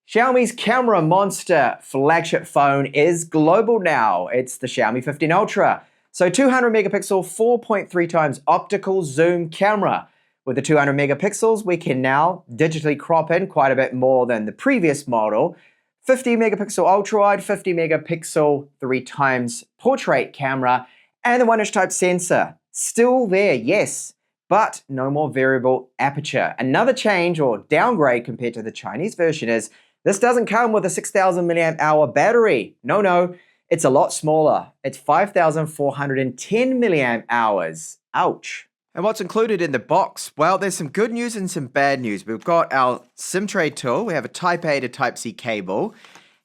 Xiaomi's camera monster flagship phone is global now. It's the Xiaomi 15 Ultra. So 200 megapixel 4.3 times optical zoom camera. With the 200 megapixels, we can now digitally crop in quite a bit more than the previous model. 50 megapixel ultra wide, 50 megapixel 3 times portrait camera, and the 1-inch type sensor. Still there, yes, but no more variable aperture. Another change or downgrade compared to the Chinese version is this doesn't come with a 6,000 milliamp hour battery. No, it's a lot smaller. It's 5,410 milliamp hours. Ouch. And what's included in the box? Well, there's some good news and some bad news. We've got our SIM tray tool. We have a Type A to Type C cable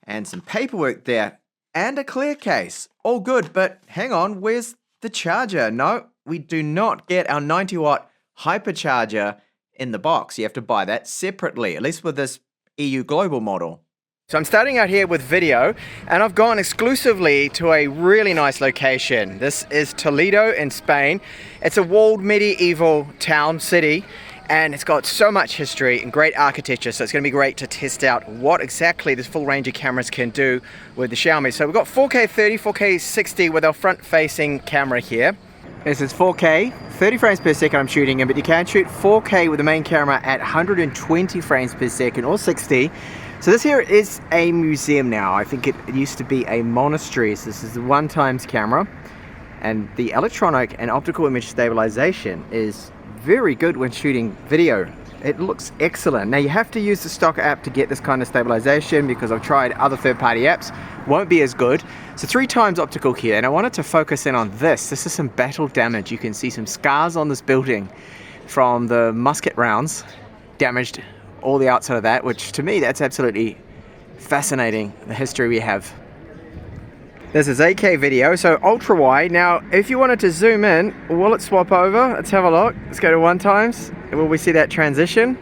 and some paperwork there and a clear case. All good, but hang on, where's the charger? No, we do not get our 90-watt hypercharger in the box. You have to buy that separately, at least with this EU global model. So I'm starting out here with video, and I've gone exclusively to a really nice location. This is Toledo in Spain. It's a walled medieval town city, and it's got so much history and great architecture, so it's going to be great to test out what exactly this full range of cameras can do with the Xiaomi. So we've got 4K 30, 4K 60 with our front-facing camera here. This is 4K, 30 frames per second I'm shooting in, but you can shoot 4K with the main camera at 120 frames per second or 60. So this here is a museum now. I think it used to be a monastery. So this is the 1 times camera, and the electronic and optical image stabilization is very good when shooting video. It looks excellent. Now you have to use the stock app to get this kind of stabilization because I've tried other third-party apps, won't be as good. So 3 times optical here, and I wanted to focus in on this. This is some battle damage. You can see some scars on this building from the musket rounds, damaged all the outside of that, which to me, that's absolutely fascinating, the history we have. This is 8K video, so ultra wide. Now, if you wanted to zoom in, will it swap over? Let's have a look. Let's go to 1 times. Will we see that transition?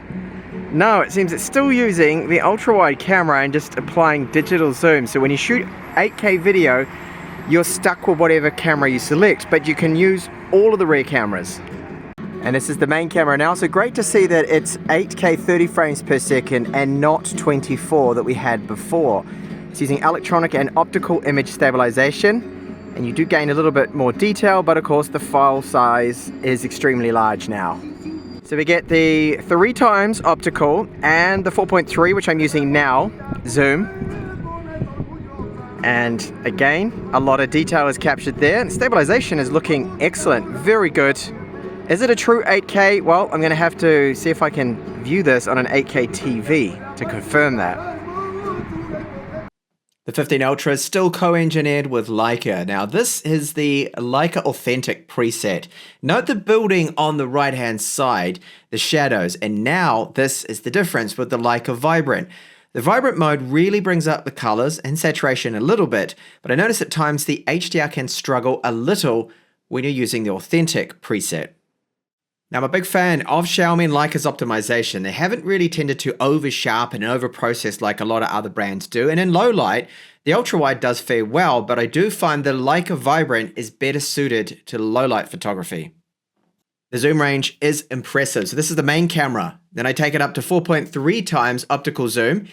No, it seems it's still using the ultra wide camera and just applying digital zoom. So when you shoot 8K video, you're stuck with whatever camera you select, but you can use all of the rear cameras. And this is the main camera now, so great to see that it's 8K 30 frames per second and not 24 that we had before. It's using electronic and optical image stabilization, and you do gain a little bit more detail, but of course the file size is extremely large now. So we get the 3 times optical and the 4.3, which I'm using now, zoom. And again, a lot of detail is captured there, and stabilization is looking excellent, very good. Is it a true 8K? Well, I'm going to have to see if I can view this on an 8K TV to confirm that. The 15 Ultra is still co-engineered with Leica. Now, this is the Leica Authentic preset. Note the building on the right-hand side, the shadows, and now this is the difference with the Leica Vibrant. The Vibrant mode really brings up the colors and saturation a little bit, but I notice at times the HDR can struggle a little when you're using the Authentic preset. Now, I'm a big fan of Xiaomi and Leica's optimization. They haven't really tended to over-sharpen and over-process like a lot of other brands do. And in low light, the ultra-wide does fare well, but I do find the Leica Vibrant is better suited to low light photography. The zoom range is impressive. So this is the main camera. Then I take it up to 4.3 times optical zoom,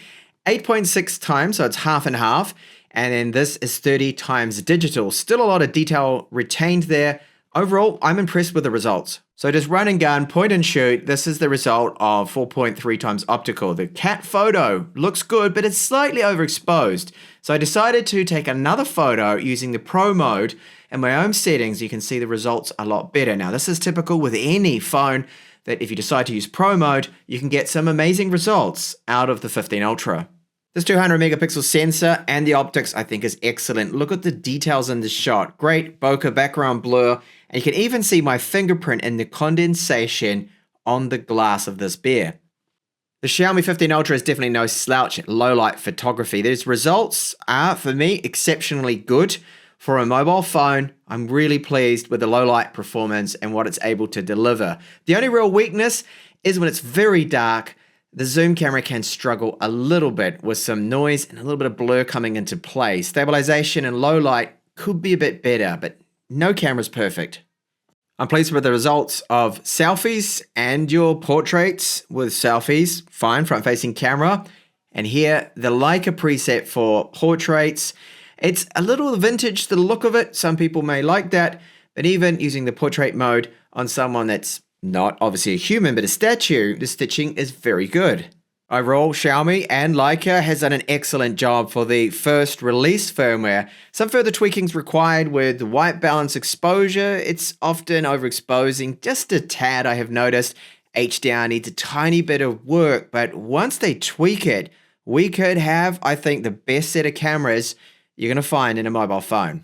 8.6 times, so it's half and half. And then this is 30 times digital. Still a lot of detail retained there. Overall, I'm impressed with the results. So just run and gun, point and shoot. This is the result of 4.3 times optical. The cat photo looks good, but it's slightly overexposed. So I decided to take another photo using the Pro mode. In my own settings, you can see the results a lot better. Now, this is typical with any phone that if you decide to use Pro mode, you can get some amazing results out of the 15 Ultra. This 200 megapixel sensor and the optics I think is excellent. Look at the details in this shot. Great bokeh background blur. And you can even see my fingerprint in the condensation on the glass of this beer. The Xiaomi 15 Ultra is definitely no slouch at low light photography. These results are, for me, exceptionally good. For a mobile phone, I'm really pleased with the low light performance and what it's able to deliver. The only real weakness is when it's very dark, the zoom camera can struggle a little bit with some noise and a little bit of blur coming into play. Stabilization in low light could be a bit better, but no camera's perfect. I'm pleased with the results of selfies and your portraits with selfies, fine, front-facing camera, And here, the Leica preset for portraits. It's a little vintage, the look of it. Some people may like that, but even using the portrait mode on someone that's not obviously a human, but a statue, the stitching is very good. Overall, Xiaomi and Leica has done an excellent job for the first release firmware. Some further tweakings required with white balance exposure. It's often overexposing just a tad, I have noticed. HDR needs a tiny bit of work, but once they tweak it, we could have, I think, the best set of cameras you're going to find in a mobile phone.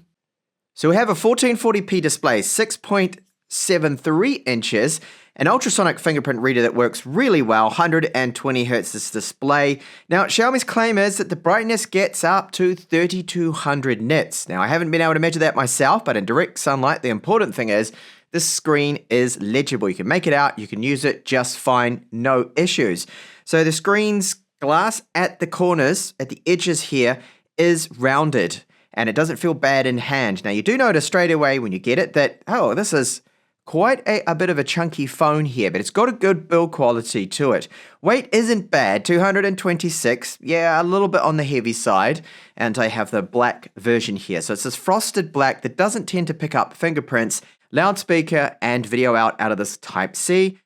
So we have a 1440p display, 6.73 inches, an ultrasonic fingerprint reader that works really well, 120 Hz this display. Now, Xiaomi's claim is that the brightness gets up to 3200 nits. Now, I haven't been able to measure that myself, but in direct sunlight, the important thing is this screen is legible. You can make it out, you can use it just fine, no issues. So the screen's glass at the corners, at the edges here, is rounded, and it doesn't feel bad in hand. Now, you do notice straight away when you get it that, oh, this is quite a bit of a chunky phone here, but it's got a good build quality to it. Weight isn't bad, 226, yeah, a little bit on the heavy side, and I have the black version here. So it's this frosted black that doesn't tend to pick up fingerprints, loudspeaker, and video out of this Type-C.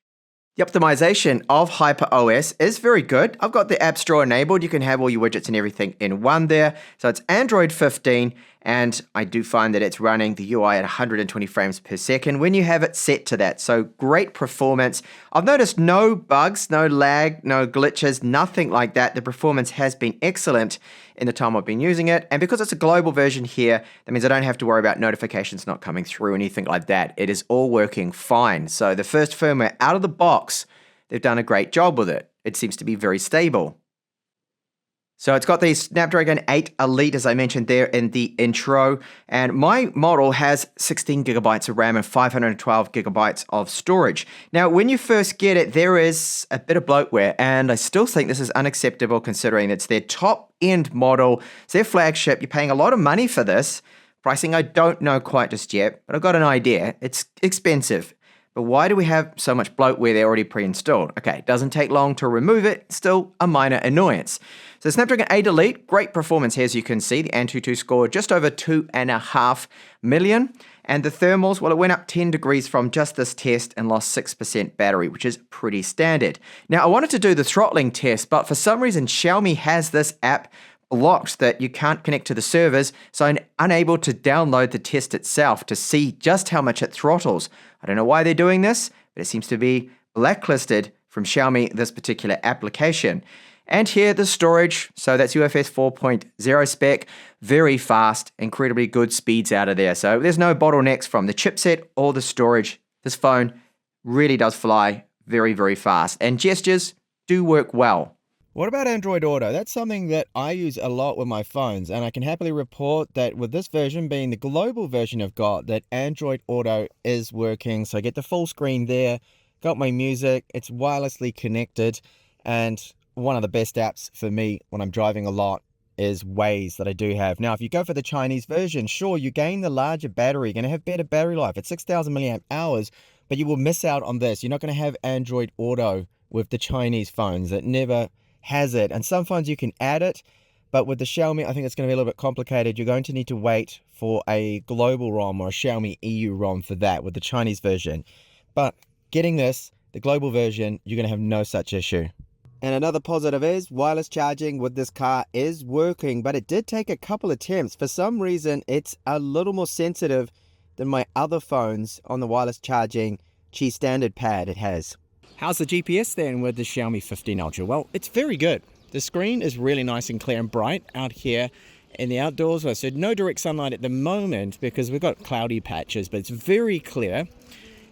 The optimization of HyperOS is very good. I've got the App Store enabled. You can have all your widgets and everything in one there. So it's Android 15, and I do find that it's running the UI at 120 frames per second when you have it set to that. So great performance. I've noticed no bugs, no lag, no glitches, nothing like that. The performance has been excellent in the time I've been using it. And because it's a global version here, that means I don't have to worry about notifications not coming through, anything like that. It is all working fine. So the first firmware out of the box, they've done a great job with it. It seems to be very stable. So it's got the Snapdragon 8 Elite, as I mentioned there in the intro, and my model has 16 gigabytes of RAM and 512 gigabytes of storage. Now, when you first get it, there is a bit of bloatware, and I still think this is unacceptable considering it's their top-end model. It's their flagship. You're paying a lot of money for this. Pricing, I don't know quite just yet, but I've got an idea. It's expensive. But why do we have so much bloatware there already pre-installed? Okay, it doesn't take long to remove it, still a minor annoyance. So Snapdragon 8 Elite, great performance here as you can see. The Antutu score just over 2.5 million. And the thermals, well, it went up 10 degrees from just this test and lost 6% battery, which is pretty standard. Now, I wanted to do the throttling test, but for some reason, Xiaomi has this app blocked that you can't connect to the servers, so I'm unable to download the test itself to see just how much it throttles. I don't know why they're doing this, but it seems to be blacklisted from Xiaomi, this particular application. And here, the storage, so that's UFS 4.0 spec, very fast, incredibly good speeds out of there. So there's no bottlenecks from the chipset or the storage. This phone really does fly very, very fast, and gestures do work well. What about Android Auto? That's something that I use a lot with my phones, and I can happily report that with this version being the global version I've got, that Android Auto is working. So I get the full screen there, got my music, it's wirelessly connected, and one of the best apps for me when I'm driving a lot is Waze that I do have. Now, if you go for the Chinese version, sure, you gain the larger battery, you're going to have better battery life at 6,000 milliamp hours, but you will miss out on this. You're not going to have Android Auto with the Chinese phones. It never has it, and some phones you can add it, but with the Xiaomi I think it's going to be a little bit complicated. You're going to need to wait for a global ROM or a Xiaomi EU ROM for that with the Chinese version. But getting this, the global version, you're going to have no such issue. And another positive is wireless charging with this car is working, but it did take a couple attempts. For some reason it's a little more sensitive than my other phones on the wireless charging Qi standard pad it has. How's the GPS then with the Xiaomi 15 Ultra? Well, it's very good. The screen is really nice and clear and bright out here in the outdoors. So no direct sunlight at the moment because we've got cloudy patches, but it's very clear.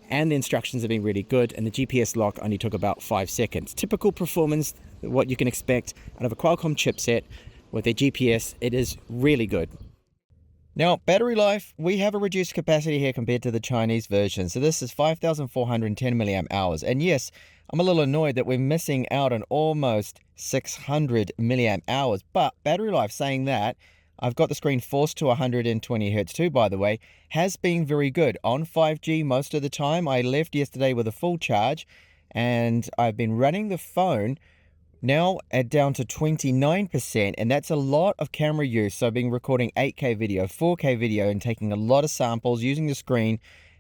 And the instructions have been really good. And the GPS lock only took about 5 seconds. Typical performance, what you can expect out of a Qualcomm chipset with their GPS. It is really good. Now, battery life, we have a reduced capacity here compared to the Chinese version. So this is 5,410 milliamp hours. And yes, I'm a little annoyed that we're missing out on almost 600 milliamp hours. But battery life, saying that, I've got the screen forced to 120 Hz too, by the way, has been very good. On 5G most of the time. I left yesterday with a full charge, and I've been running the phone now down to 29%, and that's a lot of camera use. So I've been recording 8K video, 4K video, and taking a lot of samples using the screen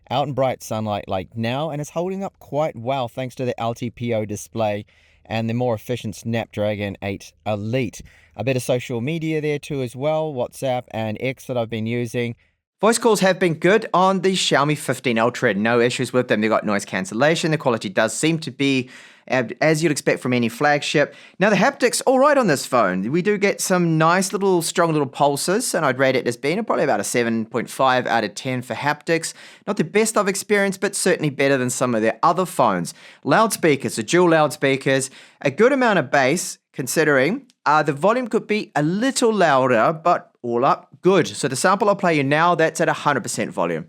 out in bright sunlight like now, and it's holding up quite well thanks to the LTPO display and the more efficient Snapdragon 8 Elite. A bit of social media there too as well, WhatsApp and X that I've been using. Voice calls have been good on the Xiaomi 15 Ultra. No issues with them. They've got noise cancellation. The quality does seem to be as you'd expect from any flagship. Now, the haptics, all right on this phone. We do get some nice little, strong little pulses, and I'd rate it as being probably about a 7.5 out of 10 for haptics. Not the best I've experienced, but certainly better than some of their other phones. Loudspeakers, the dual loudspeakers, a good amount of bass, considering the volume could be a little louder, but all up, good. So the sample I'll play you now, that's at 100% volume.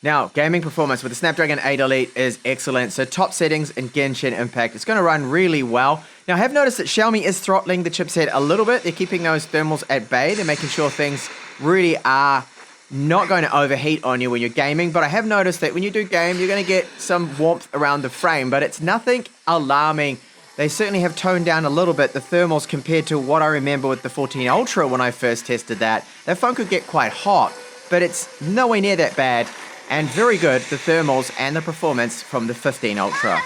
Now, gaming performance with the Snapdragon 8 Elite is excellent. So top settings in Genshin Impact, it's going to run really well. Now, I have noticed that Xiaomi is throttling the chipset a little bit. They're keeping those thermals at bay. They're making sure things really are not going to overheat on you when you're gaming. But I have noticed that when you do game, you're going to get some warmth around the frame, but it's nothing alarming. They certainly have toned down a little bit the thermals compared to what I remember with the 14 Ultra when I first tested that. That phone could get quite hot, but it's nowhere near that bad. And very good, the thermals and the performance from the 15 Ultra.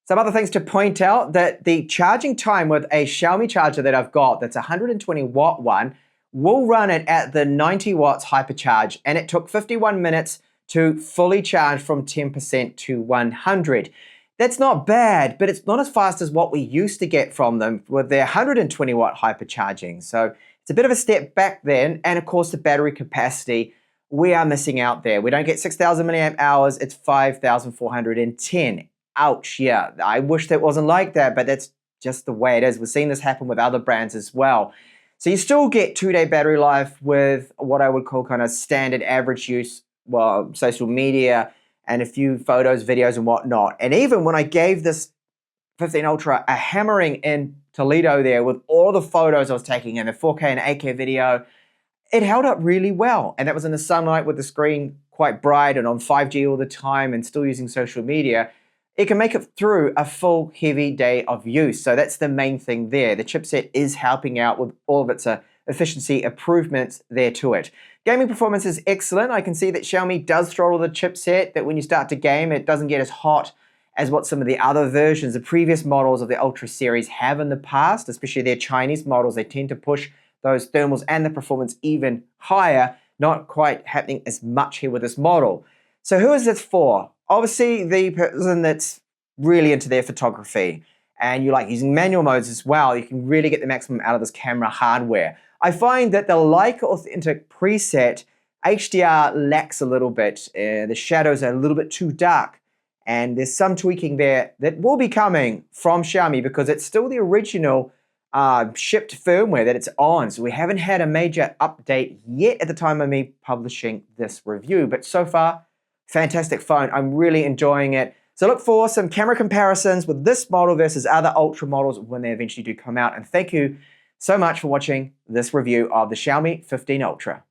Some other things to point out, that the charging time with a Xiaomi charger that I've got, that's a 120 watt one, will run it at the 90 watts hypercharge, and it took 51 minutes to fully charge from 10% to 100. That's not bad, but it's not as fast as what we used to get from them with their 120 watt hypercharging. So it's a bit of a step back then, and of course the battery capacity, we are missing out there. We don't get 6,000 milliamp hours, it's 5,410. Ouch, yeah, I wish that wasn't like that, but that's just the way it is. We're seeing this happen with other brands as well. So you still get 2-day battery life with what I would call kind of standard average use, well, social media and a few photos, videos and whatnot. And even when I gave this 15 Ultra a hammering in Toledo there with all the photos I was taking in the 4K and 8K video, it held up really well. And that was in the sunlight with the screen quite bright and on 5G all the time and still using social media. It can make it through a full heavy day of use. So that's the main thing there. The chipset is helping out with all of its efficiency improvements there to it. Gaming performance is excellent. I can see that Xiaomi does throttle the chipset, that when you start to game, it doesn't get as hot as what some of the other versions, the previous models of the Ultra series have in the past, especially their Chinese models. They tend to push those thermals and the performance even higher, not quite happening as much here with this model. So who is this for? Obviously, the person that's really into their photography and you like using manual modes as well, you can really get the maximum out of this camera hardware. I find that the Leica Authentic preset HDR lacks a little bit. The shadows are a little bit too dark, and there's some tweaking there that will be coming from Xiaomi because it's still the original shipped firmware that it's on. So we haven't had a major update yet at the time of me publishing this review, but so far, fantastic phone. I'm really enjoying it. So look for some camera comparisons with this model versus other Ultra models when they eventually do come out. And thank you so much for watching this review of the Xiaomi 15 Ultra.